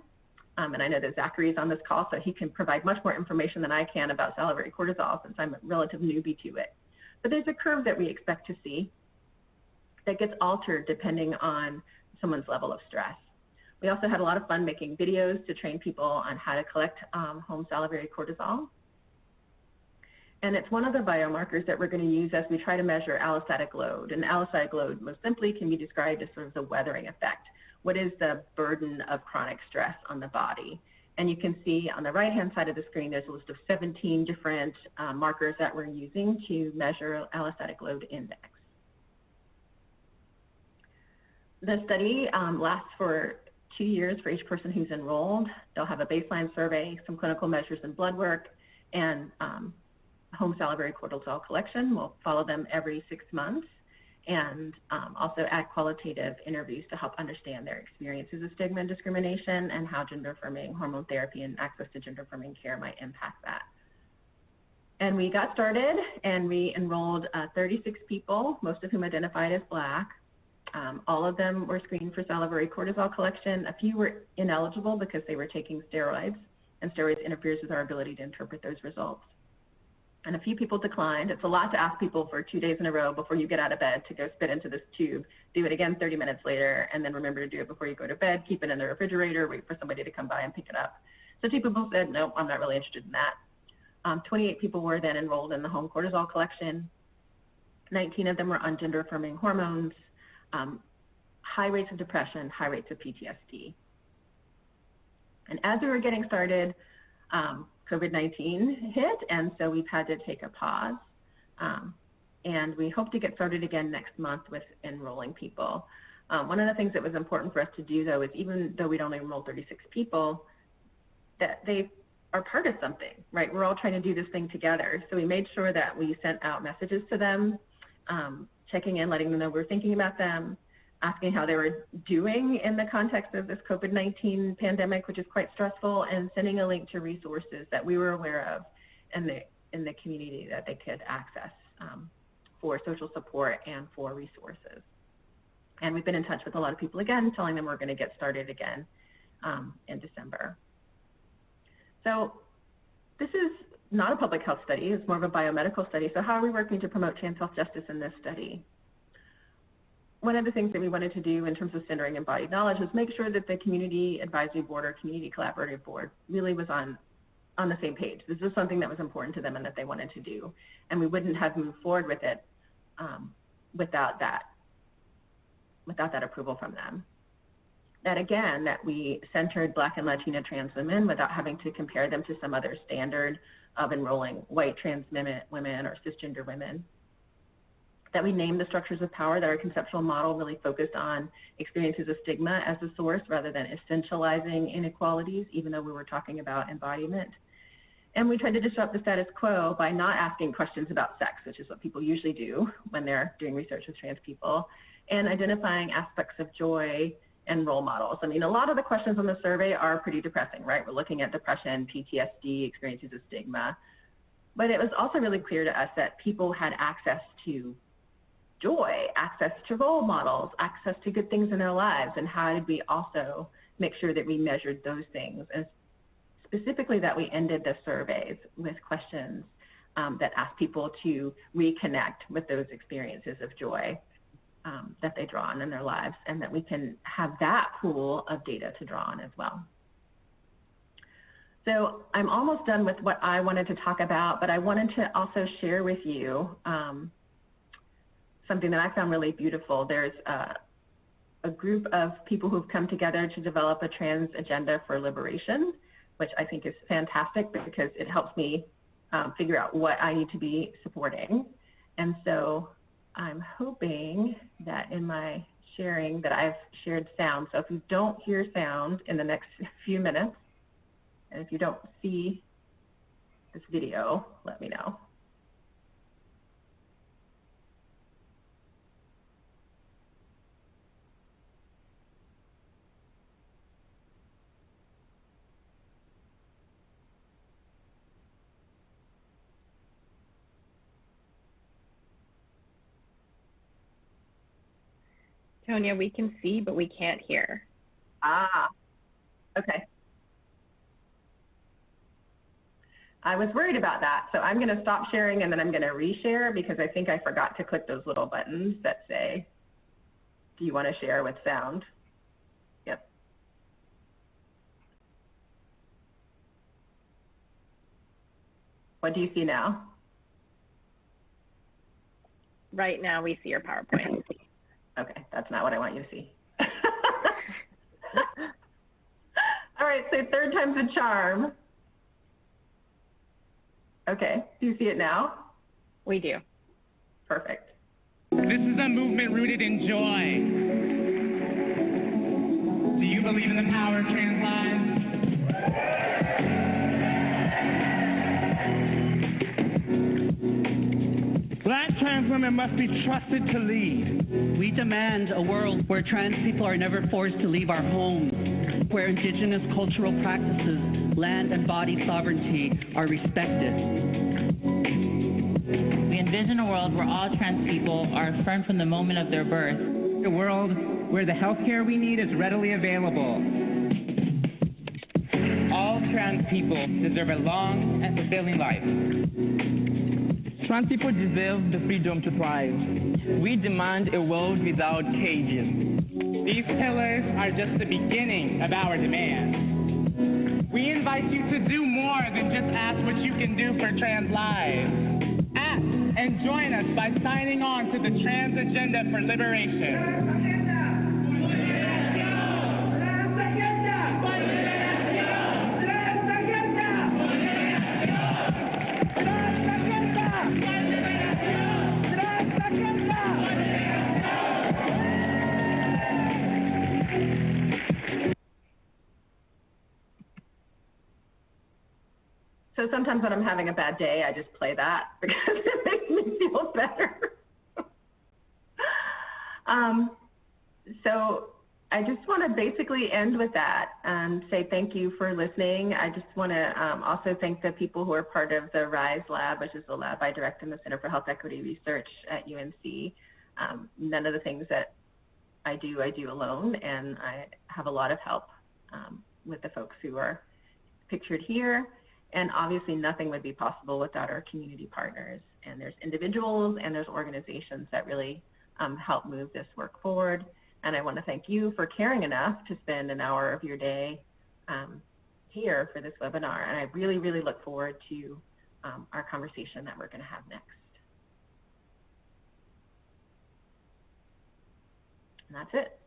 And I know that Zachary is on this call, so he can provide much more information than I can about salivary cortisol since I'm a relative newbie to it. But there's a curve that we expect to see that gets altered depending on someone's level of stress. We also had a lot of fun making videos to train people on how to collect home salivary cortisol. And it's one of the biomarkers that we're going to use as we try to measure allostatic load. And allostatic load most simply can be described as sort of the weathering effect. What is the burden of chronic stress on the body? And you can see on the right-hand side of the screen, there's a list of 17 different markers that we're using to measure allostatic load index. The study lasts for 2 years for each person who's enrolled. They'll have a baseline survey, some clinical measures and blood work, and home salivary cortisol collection. We'll follow them every 6 months and also add qualitative interviews to help understand their experiences of stigma and discrimination and how gender-affirming hormone therapy and access to gender-affirming care might impact that. And we got started and we enrolled 36 people, most of whom identified as Black. All of them were screened for salivary cortisol collection. A few were ineligible because they were taking steroids, and steroids interferes with our ability to interpret those results. And a few people declined. It's a lot to ask people for 2 days in a row before you get out of bed to go spit into this tube, do it again 30 minutes later, and then remember to do it before you go to bed, keep it in the refrigerator, wait for somebody to come by and pick it up. So 2 people said, no, I'm not really interested in that. 28 people were then enrolled in the home cortisol collection. 19 of them were on gender-affirming hormones, high rates of depression, high rates of PTSD. And as we were getting started, COVID-19 hit, and so we've had to take a pause. And we hope to get started again next month with enrolling people. One of the things that was important for us to do, though, is even though we'd only enrolled 36 people, that they are part of something, right? We're all trying to do this thing together. So we made sure that we sent out messages to them, checking in, letting them know we're thinking about them, asking how they were doing in the context of this COVID-19 pandemic, which is quite stressful, and sending a link to resources that we were aware of in the community that they could access for social support and for resources. And we've been in touch with a lot of people again, telling them we're going to get started again in December. So this is not a public health study, it's more of a biomedical study. So how are we working to promote trans health justice in this study? One of the things that we wanted to do in terms of centering embodied knowledge was make sure that the Community Advisory Board or Community Collaborative Board really was on the same page. This was something that was important to them and that they wanted to do. And we wouldn't have moved forward with it without that approval from them. That again, that we centered Black and Latina trans women without having to compare them to some other standard of enrolling white trans women or cisgender women. That we named the structures of power, that our conceptual model really focused on experiences of stigma as a source rather than essentializing inequalities, even though we were talking about embodiment. And we tried to disrupt the status quo by not asking questions about sex, which is what people usually do when they're doing research with trans people, and identifying aspects of joy and role models. I mean, a lot of the questions on the survey are pretty depressing, right? We're looking at depression, PTSD, experiences of stigma. But it was also really clear to us that people had access to joy, access to role models, access to good things in their lives, and how did we also make sure that we measured those things, and specifically that we ended the surveys with questions that ask people to reconnect with those experiences of joy that they draw on in their lives, and that we can have that pool of data to draw on as well. So I'm almost done with what I wanted to talk about, but I wanted to also share with you something that I found really beautiful. There's a group of people who've come together to develop a trans agenda for liberation, which I think is fantastic because it helps me figure out what I need to be supporting. And so I'm hoping that in my sharing that I've shared sound. So if you don't hear sound in the next few minutes, and if you don't see this video, let me know. Tonia, we can see, but we can't hear. Ah, okay. I was worried about that, so I'm going to stop sharing and then I'm going to reshare because I think I forgot to click those little buttons that say, do you want to share with sound? Yep. What do you see now? Right now we see your PowerPoint. Okay, that's not what I want you to see. All right, so third time's a charm. Okay, do you see it now? We do. Perfect. This is a movement rooted in joy. Do you believe in the power of trans lives? Black trans women must be trusted to lead. We demand a world where trans people are never forced to leave our homes, where indigenous cultural practices, land and body sovereignty are respected. We envision a world where all trans people are affirmed from the moment of their birth. A world where the health care we need is readily available. All trans people deserve a long and fulfilling life. Trans people deserve the freedom to thrive. We demand a world without cages. These pillars are just the beginning of our demands. We invite you to do more than just ask what you can do for trans lives. Act and join us by signing on to the Trans Agenda for Liberation. So sometimes when I'm having a bad day, I just play that because it makes me feel better. So I just want to basically end with that and say thank you for listening. I just want to also thank the people who are part of the RISE lab, which is the lab I direct in the Center for Health Equity Research at UNC. None of the things that I do alone, and I have a lot of help with the folks who are pictured here. And obviously nothing would be possible without our community partners. And there's individuals and there's organizations that really help move this work forward. And I want to thank you for caring enough to spend an hour of your day here for this webinar. And I really, really look forward to our conversation that we're going to have next. And that's it.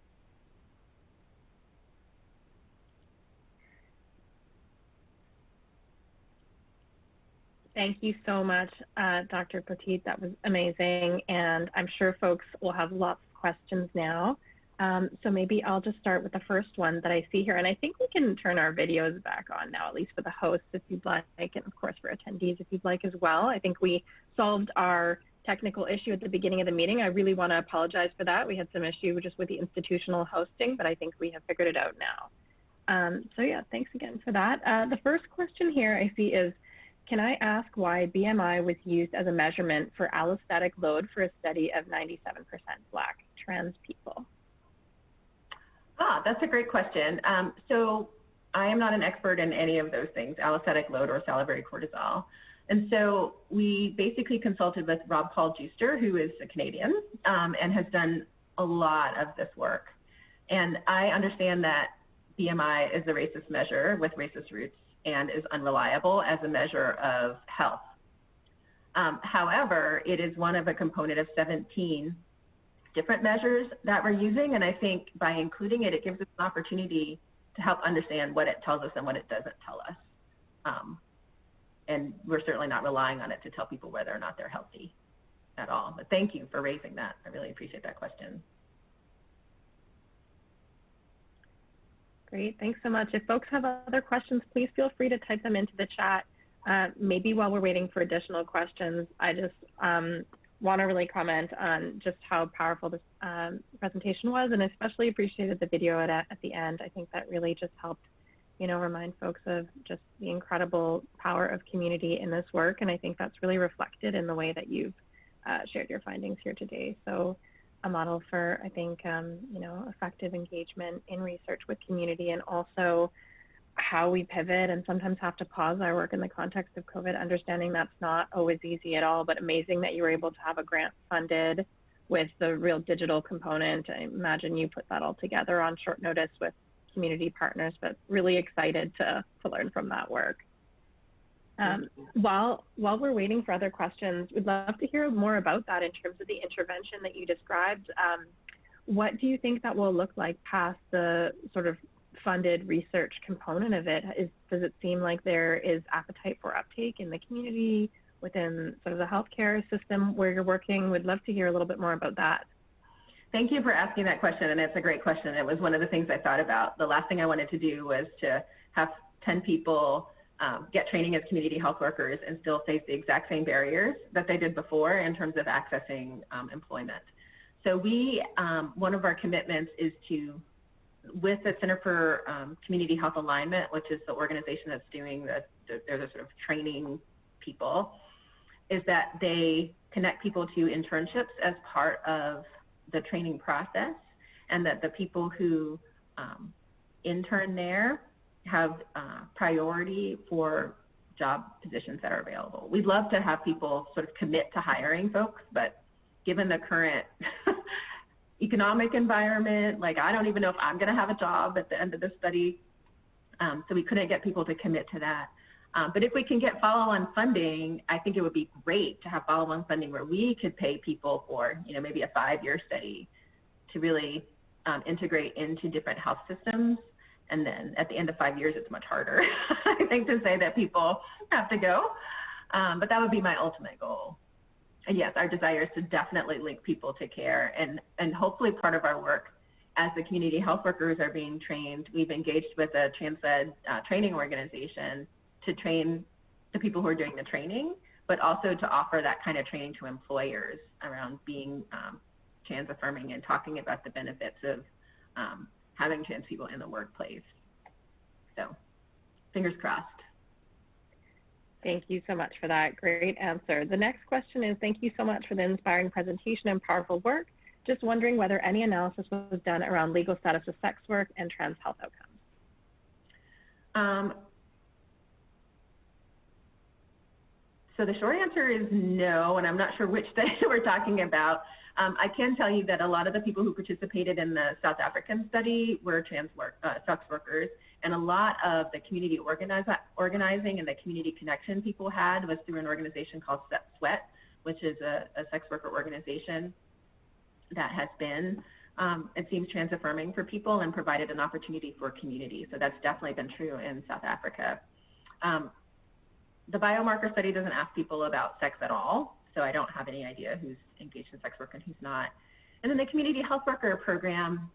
Thank you so much, Dr. Poteat. That was amazing, and I'm sure folks will have lots of questions now. So maybe I'll just start with the first one that I see here, and I think we can turn our videos back on now, at least for the hosts if you'd like, and of course for attendees if you'd like as well. I think we solved our technical issue at the beginning of the meeting. I really want to apologize for that. We had some issue just with the institutional hosting, but I think we have figured it out now. So yeah, thanks again for that. The first question here I see is, can I ask why BMI was used as a measurement for allostatic load for a study of 97% Black trans people? That's a great question. So I am not an expert in any of those things, allostatic load or salivary cortisol. And so we basically consulted with Rob Paul Juster, who is a Canadian and has done a lot of this work. And I understand that BMI is a racist measure with racist roots and is unreliable as a measure of health. However, it is one of a component of 17 different measures that we're using, and I think by including it, it gives us an opportunity to help understand what it tells us and what it doesn't tell us. And we're certainly not relying on it to tell people whether or not they're healthy at all. But thank you for raising that. I really appreciate that question. Great, thanks so much. If folks have other questions, please feel free to type them into the chat. Maybe while we're waiting for additional questions, I just want to really comment on just how powerful this presentation was, and especially appreciated the video at the end. I think that really just helped, you know, remind folks of just the incredible power of community in this work, and I think that's really reflected in the way that you've shared your findings here today. So a model for, I think, you know, effective engagement in research with community, and also how we pivot and sometimes have to pause our work in the context of COVID, understanding that's not always easy at all, but amazing that you were able to have a grant funded with the real digital component. I imagine you put that all together on short notice with community partners, but really excited to learn from that work. While we're waiting for other questions, we'd love to hear more about that in terms of the intervention that you described. What do you think that will look like past the sort of funded research component of it? Does it seem like there is appetite for uptake in the community, within sort of the healthcare system where you're working? Would love to hear a little bit more about that. Thank you for asking that question, and it's a great question. It was one of the things I thought about. The last thing I wanted to do was to have 10 people get training as community health workers and still face the exact same barriers that they did before in terms of accessing employment. So one of our commitments is to, with the Center for Community Health Alignment, which is the organization that's doing they're the sort of training people, is that they connect people to internships as part of the training process, and that the people who intern there have priority for job positions that are available. We'd love to have people sort of commit to hiring folks, but given the current economic environment, like I don't even know if I'm going to have a job at the end of the study, so we couldn't get people to commit to that. But if we can get follow-on funding, I think it would be great to have follow-on funding where we could pay people for, you know, maybe a 5-year study to really integrate into different health systems. And then at the end of 5 years, it's much harder, I think, to say that people have to go. But that would be my ultimate goal. And yes, our desire is to definitely link people to care. And hopefully part of our work as the community health workers are being trained, we've engaged with a trans-led training organization to train the people who are doing the training, but also to offer that kind of training to employers around being trans affirming and talking about the benefits of having trans people in the workplace. So fingers crossed. Thank you so much for that. Great answer. The next question is, thank you so much for the inspiring presentation and powerful work. Just wondering whether any analysis was done around legal status of sex work and trans health outcomes. So the short answer is no, and I'm not sure which study we're talking about. I can tell you that a lot of the people who participated in the South African study were sex workers, and a lot of the community organizing and the community connection people had was through an organization called Sweat, which is a sex worker organization that has been, it seems, trans affirming for people and provided an opportunity for community. So that's definitely been true in South Africa. The biomarker study doesn't ask people about sex at all, so I don't have any idea who's engaged in sex work and who's not. And then the community health worker program,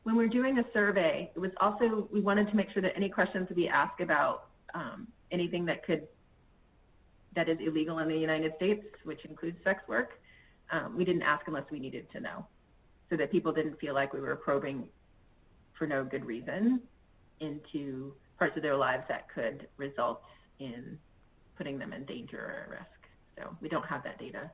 when we're doing a survey, it was also, we wanted to make sure that any questions we ask about anything that is illegal in the United States, which includes sex work, we didn't ask unless we needed to know, so that people didn't feel like we were probing for no good reason into parts of their lives that could result in putting them in danger or at risk. So we don't have that data.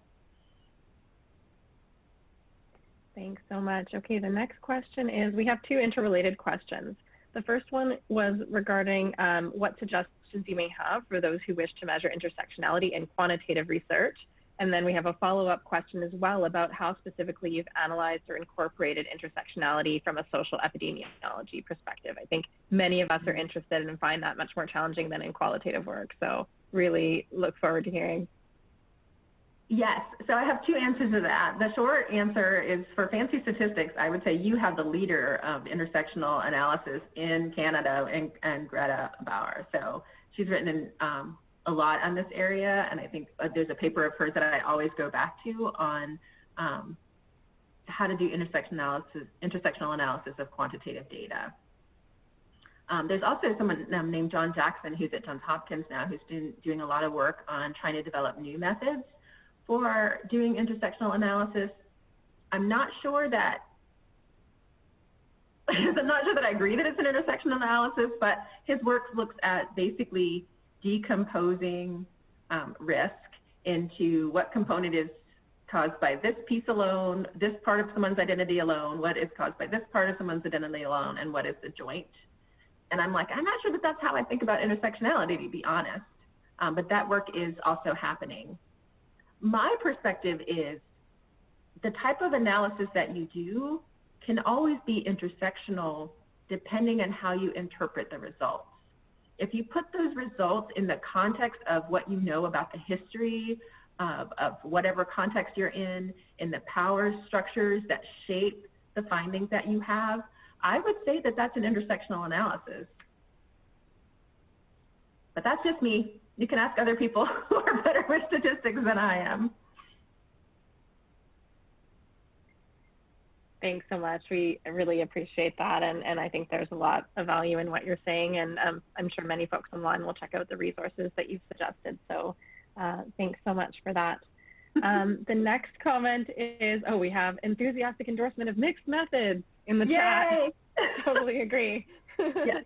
Thanks so much. Okay, the next question is, we have two interrelated questions. The first one was regarding what suggestions you may have for those who wish to measure intersectionality in quantitative research. And then we have a follow-up question as well about how specifically you've analyzed or incorporated intersectionality from a social epidemiology perspective. I think many of us are interested and find that much more challenging than in qualitative work. So really look forward to hearing. Yes, so I have two answers to that. The short answer is, for fancy statistics, I would say you have the leader of intersectional analysis in Canada, and Greta Bauer. So she's written a lot on this area, and I think there's a paper of hers that I always go back to on how to do intersectional analysis of quantitative data. There's also someone named John Jackson, who's at Johns Hopkins now, who's doing a lot of work on trying to develop new methods for doing intersectional analysis. I'm not sure that I agree that it's an intersectional analysis, but his work looks at basically decomposing risk into what component is caused by this piece alone, this part of someone's identity alone, what is caused by this part of someone's identity alone, and what is the joint. And I'm like, I'm not sure that that's how I think about intersectionality, to be honest, but that work is also happening. My perspective is the type of analysis that you do can always be intersectional depending on how you interpret the results. If you put those results in the context of what you know about the history of whatever context you're in the power structures that shape the findings that you have, I would say that that's an intersectional analysis. But that's just me. You can ask other people who are better with statistics than I am. Thanks so much. We really appreciate that, and I think there's a lot of value in what you're saying, and I'm sure many folks online will check out the resources that you've suggested, so thanks so much for that. The next comment is, we have enthusiastic endorsement of mixed methods in the chat. Totally agree. Yes.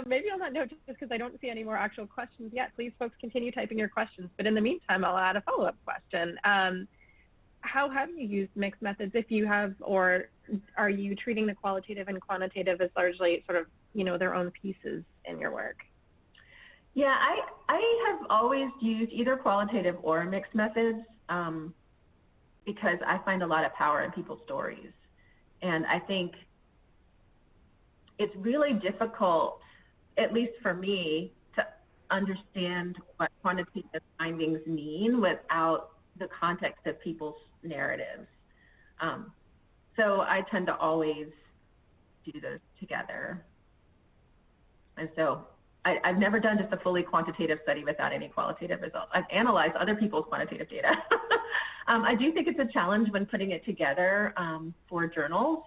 Maybe on that note, just because I don't see any more actual questions yet, please folks continue typing your questions, but in the meantime, I'll add a follow-up question. How have you used mixed methods, if you have, or are you treating the qualitative and quantitative as largely sort of, their own pieces in your work? Yeah, I have always used either qualitative or mixed methods because I find a lot of power in people's stories. And I think it's really difficult, at least for me, to understand what quantitative findings mean without the context of people's narratives. So I tend to always do those together. And so I've never done just a fully quantitative study without any qualitative results. I've analyzed other people's quantitative data. I do think it's a challenge when putting it together for journals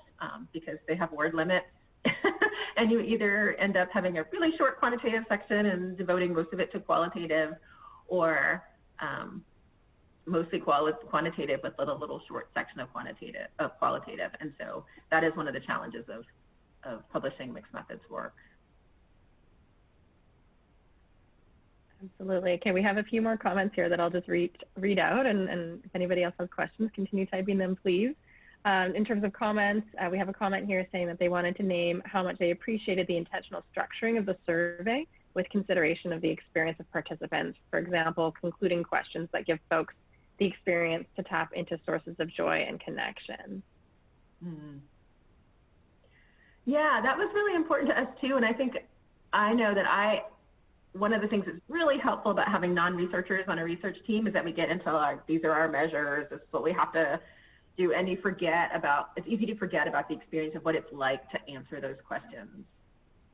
because they have word limits. And you either end up having a really short quantitative section and devoting most of it to qualitative, or mostly quantitative with a little short section of qualitative. And so that is one of the challenges of publishing mixed methods work. Absolutely. Okay, we have a few more comments here that I'll just read out, and if anybody else has questions, continue typing them, please. In terms of comments, we have a comment here saying that they wanted to name how much they appreciated the intentional structuring of the survey with consideration of the experience of participants. For example, concluding questions that give folks the experience to tap into sources of joy and connection. Mm-hmm. Yeah, that was really important to us too, and I know that one of the things that's really helpful about having non-researchers on a research team is that we get into like, these are our measures, this is what we have to do, and it's easy to forget about the experience of what it's like to answer those questions.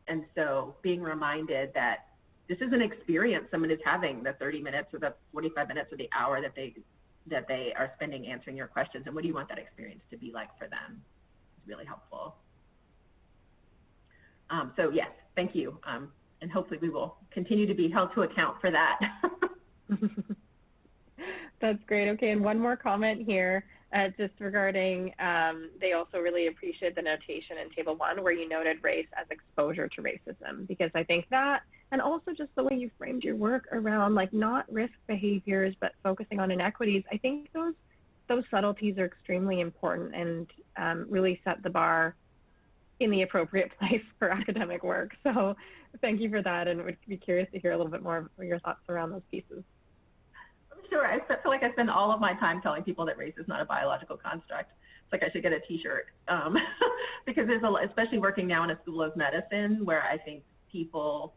And so being reminded that this is an experience someone is having, the 30 minutes or the 45 minutes or the hour that they are spending answering your questions, and what do you want that experience to be like for them is really helpful. So yes, thank you. And hopefully we will continue to be held to account for that. That's great. Okay, and one more comment here, just regarding, they also really appreciate the notation in Table 1 where you noted race as exposure to racism, because I think that and also just the way you framed your work around like not risk behaviors but focusing on inequities. I think those subtleties are extremely important and really set the bar in the appropriate place for academic work. So thank you for that, and would be curious to hear a little bit more of your thoughts around those pieces. Sure, I feel like I spend all of my time telling people that race is not a biological construct. It's like I should get a t-shirt because there's especially working now in a school of medicine where I think people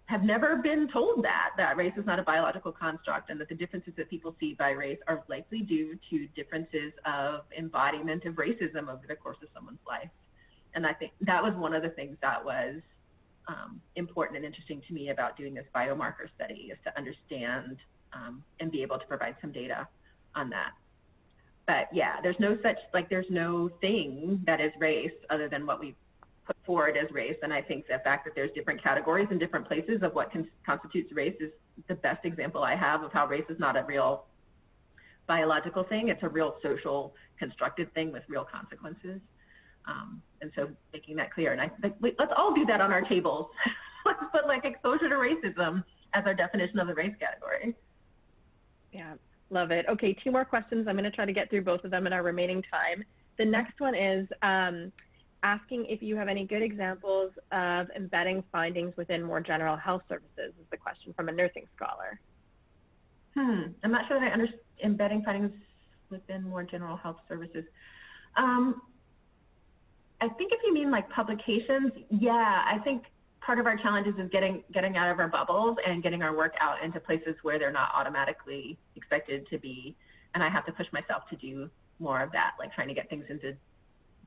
have never been told that race is not a biological construct, and that the differences that people see by race are likely due to differences of embodiment of racism over the course of someone's life. And I think that was one of the things that was important and interesting to me about doing this biomarker study, is to understand and be able to provide some data on that. But yeah, there's no thing that is race other than what we put forward as race. And I think the fact that there's different categories in different places of what constitutes race is the best example I have of how race is not a real biological thing. It's a real social constructed thing with real consequences. And so making that clear. And I think let's all do that on our tables. Let's put like exposure to racism as our definition of the race category. Yeah, love it. Okay, 2 more questions. I'm going to try to get through both of them in our remaining time. The next one is asking if you have any good examples of embedding findings within more general health services, is the question from a nursing scholar. I'm not sure that I understand embedding findings within more general health services. I think if you mean like publications, yeah, I think part of our challenges is getting out of our bubbles and getting our work out into places where they're not automatically expected to be. And I have to push myself to do more of that, like trying to get things into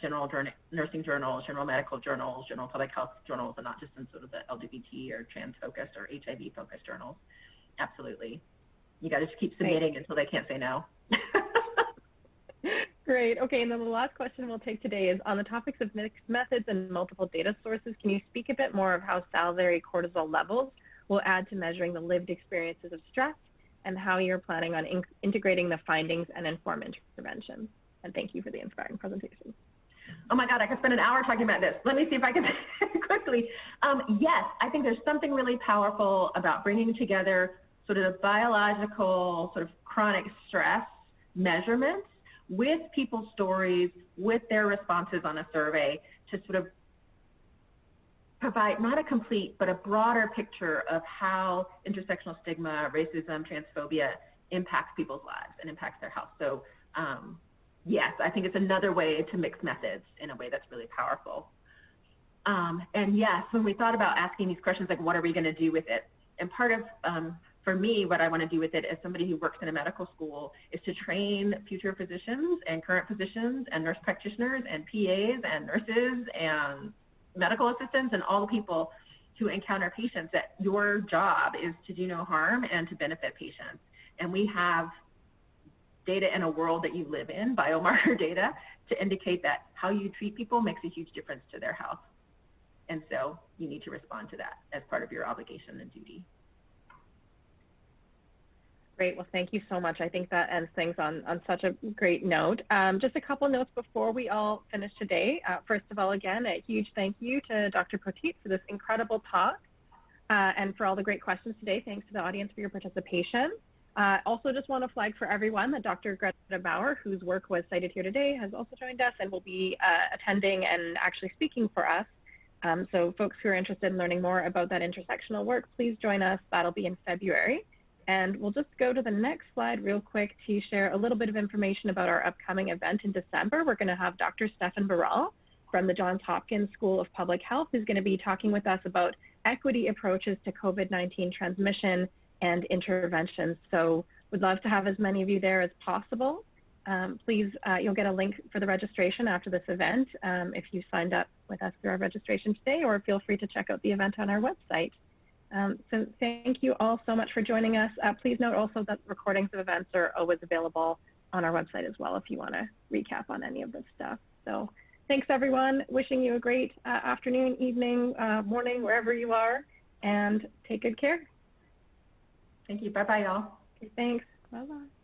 general nursing journals, general medical journals, general public health journals, and not just in sort of the LGBT or trans-focused or HIV-focused journals. Absolutely. You got to just keep submitting until they can't say no. Great. Okay, and then the last question we'll take today is on the topics of mixed methods and multiple data sources. Can you speak a bit more of how salivary cortisol levels will add to measuring the lived experiences of stress, and how you're planning on integrating the findings and inform intervention? And thank you for the inspiring presentation. Oh my God, I could spend an hour talking about this. Let me see if I can quickly. Yes, I think there's something really powerful about bringing together sort of the biological sort of chronic stress measurements with people's stories, with their responses on a survey, to sort of provide not a complete but a broader picture of how intersectional stigma, racism, transphobia impacts people's lives and impacts their health. So yes, I think it's another way to mix methods in a way that's really powerful. And yes, when we thought about asking these questions, like what are we going to do with it? And part of, for me, what I want to do with it as somebody who works in a medical school is to train future physicians and current physicians and nurse practitioners and PAs and nurses and medical assistants and all the people who encounter patients that your job is to do no harm and to benefit patients. And we have data in a world that you live in, biomarker data, to indicate that how you treat people makes a huge difference to their health. And so you need to respond to that as part of your obligation and duty. Great. Well, thank you so much. I think that ends things on such a great note. Just a couple notes before we all finish today. First of all, again, a huge thank you to Dr. Poteat for this incredible talk and for all the great questions today. Thanks to the audience for your participation. Also just want to flag for everyone that Dr. Greta Bauer, whose work was cited here today, has also joined us and will be attending and actually speaking for us. So folks who are interested in learning more about that intersectional work, please join us. That'll be in February. And we'll just go to the next slide real quick to share a little bit of information about our upcoming event in December. We're going to have Dr. Stefan Baral from the Johns Hopkins School of Public Health, who's going to be talking with us about equity approaches to COVID-19 transmission and interventions. So we'd love to have as many of you there as possible. Please, you'll get a link for the registration after this event if you signed up with us through our registration today, or feel free to check out the event on our website. So thank you all so much for joining us. Please note also that recordings of events are always available on our website as well if you want to recap on any of this stuff. So thanks everyone. Wishing you a great afternoon, evening, morning, wherever you are, and take good care. Thank you. Bye-bye, y'all. Okay, thanks. Bye-bye.